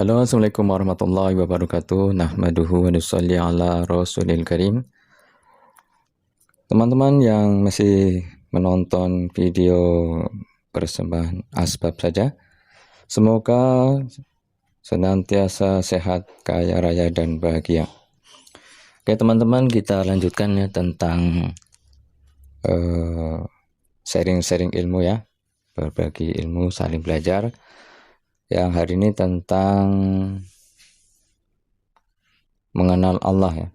Halo, assalamualaikum warahmatullahi wabarakatuh. Nahmaduhu wa nusalli ala rasulil karim. Teman-teman yang masih menonton video persembahan asbab saja, semoga senantiasa sehat, kaya raya dan bahagia. Oke teman-teman, kita lanjutkan ya tentang sharing-sharing ilmu ya, berbagi ilmu, saling belajar. Yang hari ini tentang mengenal Allah ya.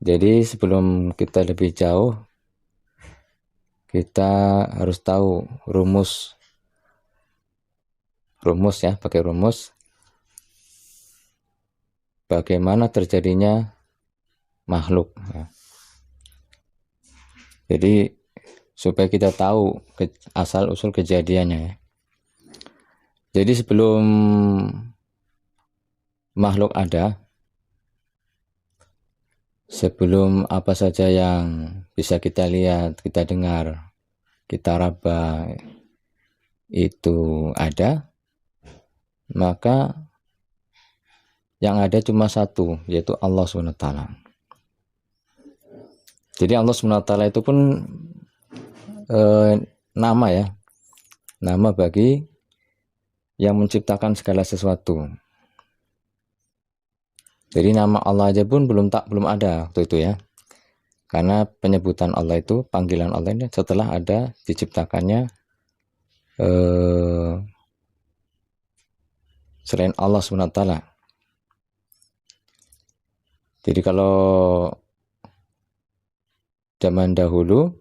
Jadi sebelum kita lebih jauh, kita harus tahu rumus ya, pakai rumus bagaimana terjadinya makhluk ya. Jadi supaya kita tahu asal usul kejadiannya ya. Jadi sebelum makhluk ada, sebelum apa saja yang bisa kita lihat, kita dengar, kita raba itu ada, maka yang ada cuma satu, yaitu Allah SWT. Jadi Allah SWT itu pun nama ya, nama bagi yang menciptakan segala sesuatu. Jadi nama Allah aja pun belum ada waktu itu ya. Karena penyebutan Allah itu, panggilan Allah ini setelah ada diciptakannya selain Allah SWT. Jadi kalau zaman dahulu,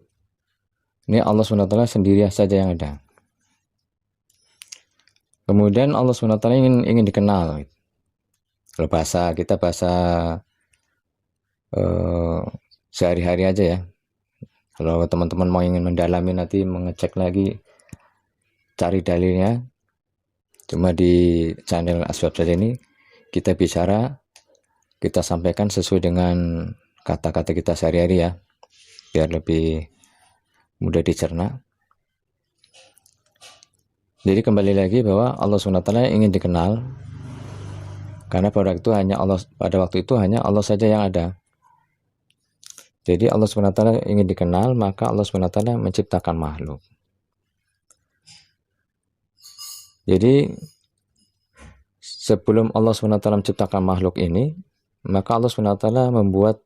ini Allah SWT sendiri saja yang ada. Kemudian Allah SWT ingin dikenal. Kalau bahasa kita sehari-hari aja ya. Kalau teman-teman mau ingin mendalami nanti mengecek lagi, cari dalilnya. Cuma di channel Asbab saja ini kita bicara, kita sampaikan sesuai dengan kata-kata kita sehari-hari ya, biar lebih mudah dicerna. Jadi kembali lagi bahwa Allah SWT ingin dikenal, karena pada waktu itu hanya Allah saja yang ada. Jadi Allah SWT ingin dikenal, maka Allah SWT menciptakan makhluk. Jadi sebelum Allah SWT menciptakan makhluk ini, maka Allah SWT membuat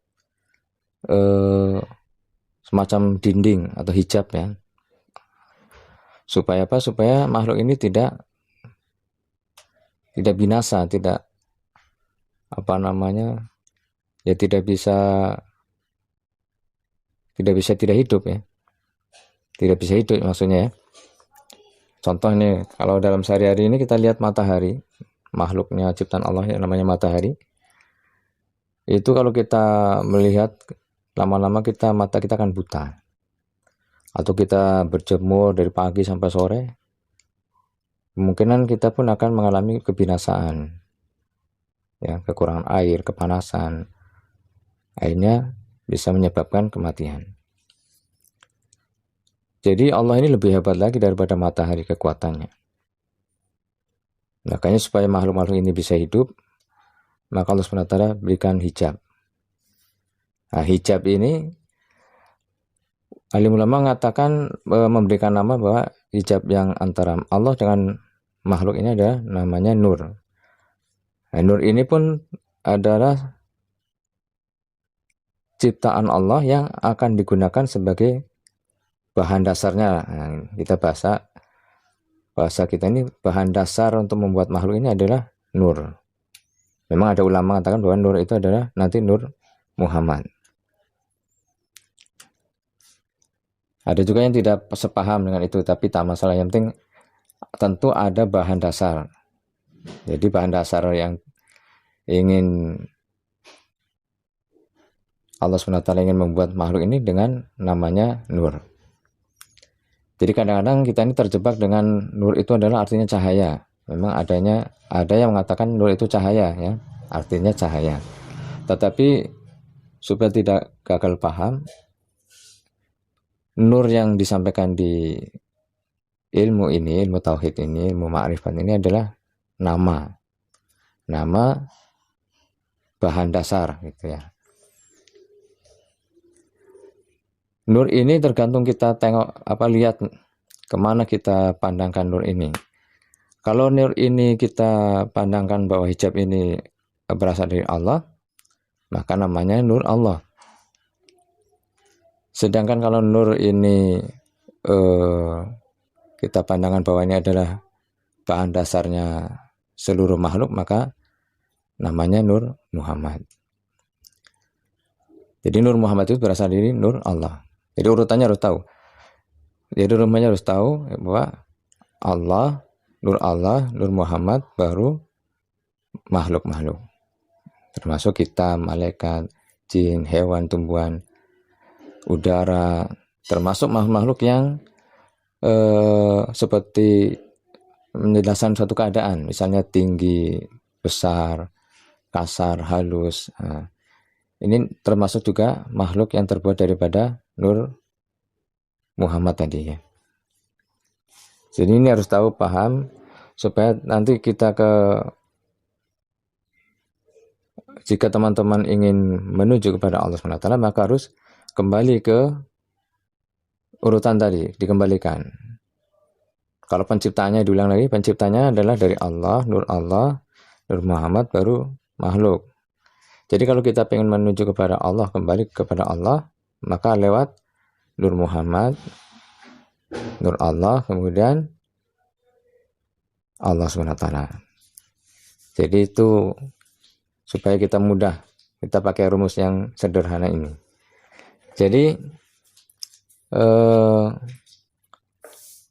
semacam dinding atau hijab ya. Supaya apa? Supaya makhluk ini tidak binasa, tidak tidak hidup ya. Tidak bisa hidup maksudnya ya. Contoh ini, kalau dalam sehari-hari ini kita lihat matahari, makhluknya ciptaan Allah yang namanya matahari. Itu kalau kita melihat lama-lama mata kita akan buta. Atau kita berjemur dari pagi sampai sore, kemungkinan kita pun akan mengalami kebinasaan. Ya, kekurangan air, kepanasan. Akhirnya bisa menyebabkan kematian. Jadi Allah ini lebih hebat lagi daripada matahari kekuatannya. Makanya supaya makhluk-makhluk ini bisa hidup, maka Allah SWT berikan hijab. Nah, hijab ini alim ulama mengatakan, memberikan nama bahwa hijab yang antara Allah dengan makhluk ini adalah namanya nur. Nah, nur ini pun adalah ciptaan Allah yang akan digunakan sebagai bahan dasarnya. Nah, kita bahasa kita ini bahan dasar untuk membuat makhluk ini adalah nur. Memang ada ulama mengatakan bahwa nur itu adalah nanti nur Muhammad. Ada juga yang tidak sepaham dengan itu, tapi tak masalah. Yang penting tentu ada bahan dasar. Jadi bahan dasar yang ingin Allah SWT ingin membuat makhluk ini dengan namanya nur. Jadi kadang-kadang kita ini terjebak dengan nur itu adalah artinya cahaya. Memang ada yang mengatakan nur itu cahaya ya, artinya cahaya. Tetapi supaya tidak gagal paham, nur yang disampaikan di ilmu tauhid ini, ilmu ma'rifat ini adalah nama. nama bahan dasar gitu ya. Nur ini tergantung kita tengok lihat kemana kita pandangkan nur ini. Kalau nur ini kita pandangkan bahwa hijab ini berasal dari Allah, maka namanya nur Allah. Sedangkan kalau nur ini kita pandangkan bahwa ini adalah bahan dasarnya seluruh makhluk, maka namanya nur Muhammad. Jadi nur Muhammad itu berasal dari nur Allah. Jadi urutannya harus tahu. Jadi urutannya harus tahu bahwa Allah, Nur Muhammad, baru makhluk-makhluk. Termasuk kita, malaikat, jin, hewan, tumbuhan, udara, termasuk makhluk-makhluk yang seperti menjelaskan suatu keadaan, misalnya tinggi, besar, kasar, halus. Nah, ini termasuk juga makhluk yang terbuat daripada Nur Muhammad tadi ya. Jadi ini harus tahu, paham, supaya nanti kita jika teman-teman ingin menuju kepada Allah SWT, maka harus kembali ke urutan tadi, dikembalikan. Kalau penciptanya diulang lagi, penciptanya adalah dari Allah, Nur Muhammad, baru makhluk. Jadi kalau kita ingin menuju kepada Allah, kembali kepada Allah, maka lewat Nur Muhammad, Nur Allah, kemudian Allah SWT. Jadi itu supaya kita mudah, kita pakai rumus yang sederhana ini. Jadi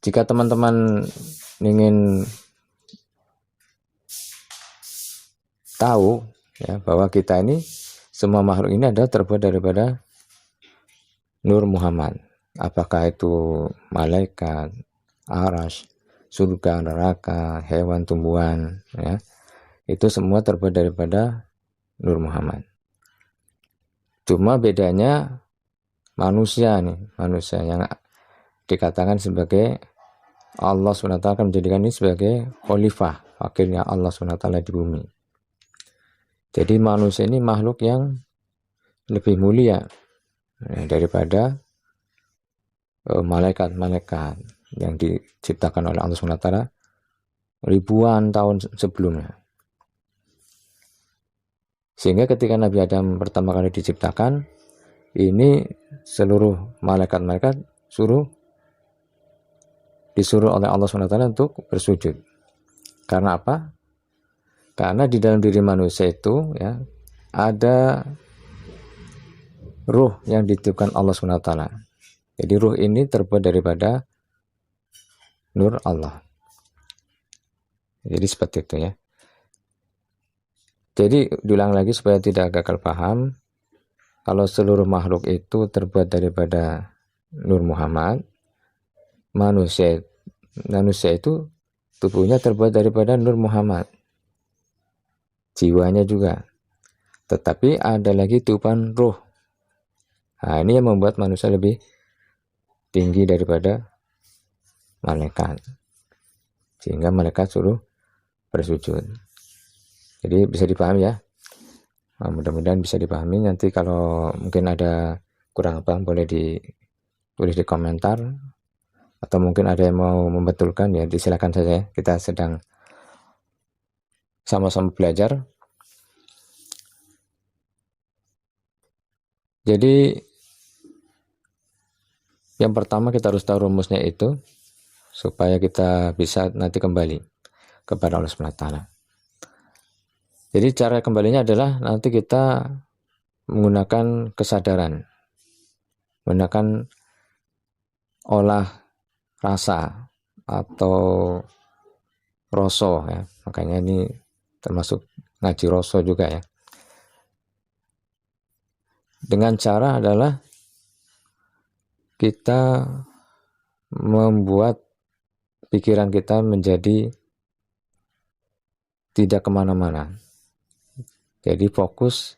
jika teman-teman ingin tahu ya, bahwa kita ini, semua makhluk ini adalah terbuat daripada Nur Muhammad. Apakah itu malaikat, arasy, surga, neraka, hewan, tumbuhan, ya, itu semua terbuat daripada Nur Muhammad. Cuma bedanya manusia yang dikatakan sebagai Allah SWT akan menjadikan ini sebagai khalifah, wakilnya Allah SWT di bumi. Jadi manusia ini makhluk yang lebih mulia daripada malaikat-malaikat yang diciptakan oleh Allah SWT ribuan tahun sebelumnya. Sehingga ketika Nabi Adam pertama kali diciptakan, ini seluruh malaikat-malaikat disuruh oleh Allah SWT untuk bersujud. Karena apa? Karena di dalam diri manusia itu ya ada ruh yang dititipkan Allah SWT. Jadi ruh ini terbuat daripada Nur Allah. Jadi seperti itu ya. Jadi diulang lagi supaya tidak gagal paham. Kalau seluruh makhluk itu terbuat daripada Nur Muhammad, manusia itu tubuhnya terbuat daripada Nur Muhammad, jiwanya juga. Tetapi ada lagi tiupan ruh. Nah, ini yang membuat manusia lebih tinggi daripada malaikat, sehingga malaikat suruh bersujud. Jadi bisa dipahami ya. Nah, mudah-mudahan bisa dipahami. Nanti kalau mungkin ada kurang paham boleh ditulis di komentar, atau mungkin ada yang mau membetulkan ya disilakan saja. Kita sedang sama-sama belajar. Jadi yang pertama kita harus tahu rumusnya itu supaya kita bisa nanti kembali kepada Allah SWT. Jadi cara kembalinya adalah nanti kita menggunakan kesadaran, menggunakan olah rasa atau roso ya. Makanya ini termasuk ngaji roso juga ya. Dengan cara adalah kita membuat pikiran kita menjadi tidak kemana-mana. Jadi fokus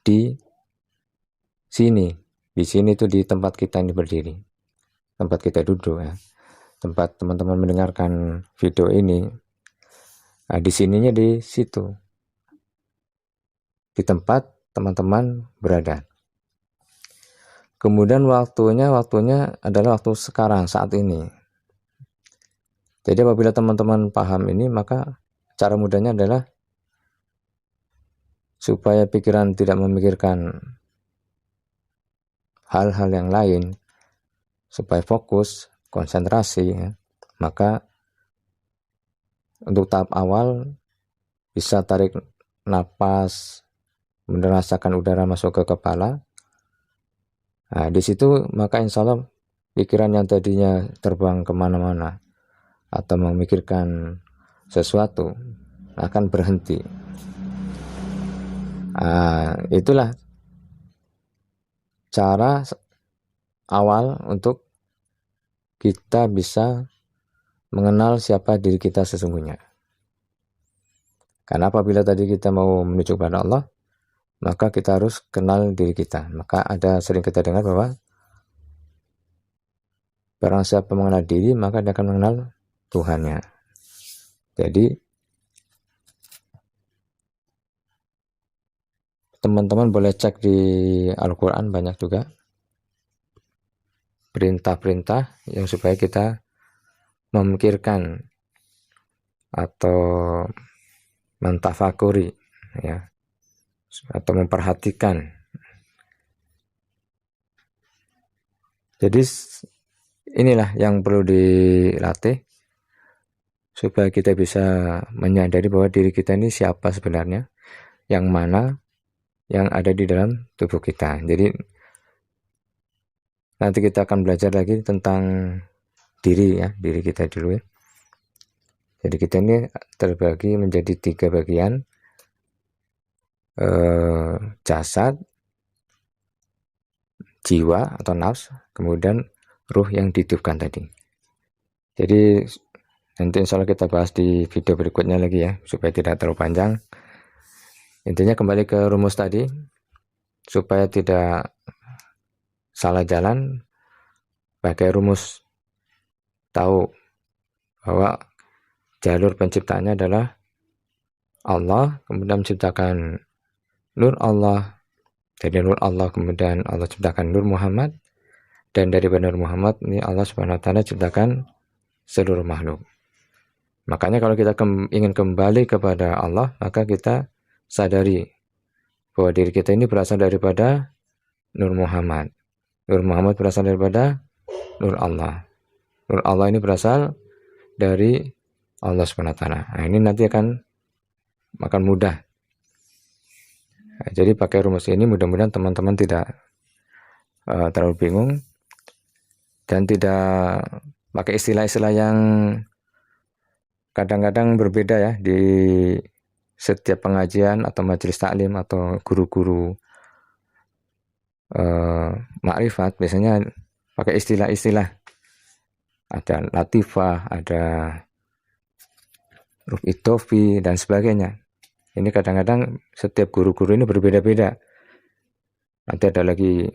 di sini. Di sini itu di tempat kita ini berdiri. Tempat kita duduk ya. Tempat teman-teman mendengarkan video ini. Nah, di sininya di situ. di tempat teman-teman berada. Kemudian waktunya adalah waktu sekarang, saat ini. Jadi apabila teman-teman paham ini, maka cara mudahnya adalah supaya pikiran tidak memikirkan hal-hal yang lain, supaya fokus, konsentrasi, ya. Maka untuk tahap awal bisa tarik napas, merasakan udara masuk ke kepala. Nah, di situ maka insya Allah pikiran yang tadinya terbang kemana-mana atau memikirkan sesuatu akan berhenti. Nah, itulah cara awal untuk kita bisa mengenal siapa diri kita sesungguhnya. Karena apabila tadi kita mau menuju kepada Allah, maka kita harus kenal diri kita. Maka ada sering kita dengar bahwa barang siapa mengenal diri, maka dia akan mengenal Tuhannya. Jadi teman-teman boleh cek di Al-Quran, banyak juga perintah-perintah yang supaya kita memikirkan atau mentafakuri, ya, atau memperhatikan. Jadi inilah yang perlu dilatih supaya kita bisa menyadari bahwa diri kita ini siapa sebenarnya, yang mana yang ada di dalam tubuh kita. Jadi nanti kita akan belajar lagi tentang diri, ya, diri kita dulu, ya. Jadi kita ini terbagi menjadi 3 bagian, jasad, jiwa atau nafs, kemudian ruh yang dihidupkan tadi. Jadi nanti insya Allah kita bahas di video berikutnya lagi, ya, supaya tidak terlalu panjang. Intinya kembali ke rumus tadi, supaya tidak salah jalan, pakai rumus, tahu bahwa jalur penciptaannya adalah Allah, kemudian menciptakan nur Allah, dari nur Allah kemudian Allah ciptakan nur Muhammad, dan dari nur Muhammad ini Allah Subhanahu wa taala ciptakan seluruh makhluk. Makanya kalau kita ingin kembali kepada Allah, maka kita sadari bahwa diri kita ini berasal daripada nur Muhammad. Nur Muhammad berasal daripada nur Allah. Nur Allah ini berasal dari Allah Subhanahu wa taala. Nah, ini nanti akan mudah. Nah, jadi pakai rumus ini mudah-mudahan teman-teman tidak terlalu bingung dan tidak pakai istilah-istilah yang kadang-kadang berbeda, ya, di setiap pengajian atau majelis taklim atau guru-guru makrifat biasanya pakai istilah-istilah, ada latifah, ada ruf itofi dan sebagainya. Ini kadang-kadang setiap guru-guru ini berbeda-beda. Nanti ada lagi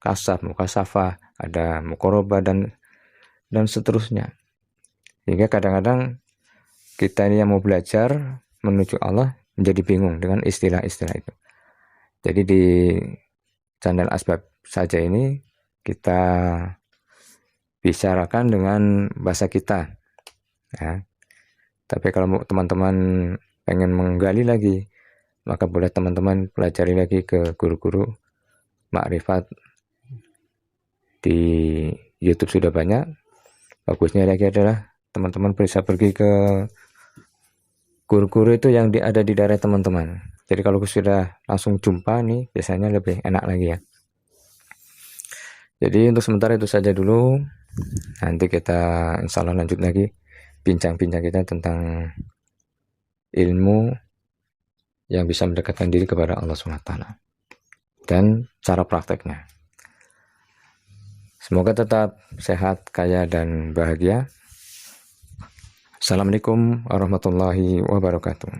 kasaf, mukasafah, ada mukoroba dan seterusnya. Sehingga kadang-kadang kita ini yang mau belajar menuju Allah menjadi bingung dengan istilah-istilah itu. Jadi di channel Asbab saja ini kita bicarakan dengan bahasa kita, ya. Tapi kalau teman-teman pengen menggali lagi, maka boleh teman-teman pelajari lagi ke guru-guru makrifat di YouTube, sudah banyak. Bagusnya lagi adalah teman-teman bisa pergi ke guru-guru itu yang ada di daerah teman-teman. Jadi kalau sudah langsung jumpa nih, biasanya lebih enak lagi, ya. Jadi untuk sementara itu saja dulu. Nanti kita insya Allah lanjut lagi bincang-bincang kita tentang ilmu yang bisa mendekatkan diri kepada Allah SWT dan cara prakteknya. Semoga tetap sehat, kaya, dan bahagia. Assalamualaikum warahmatullahi wabarakatuh.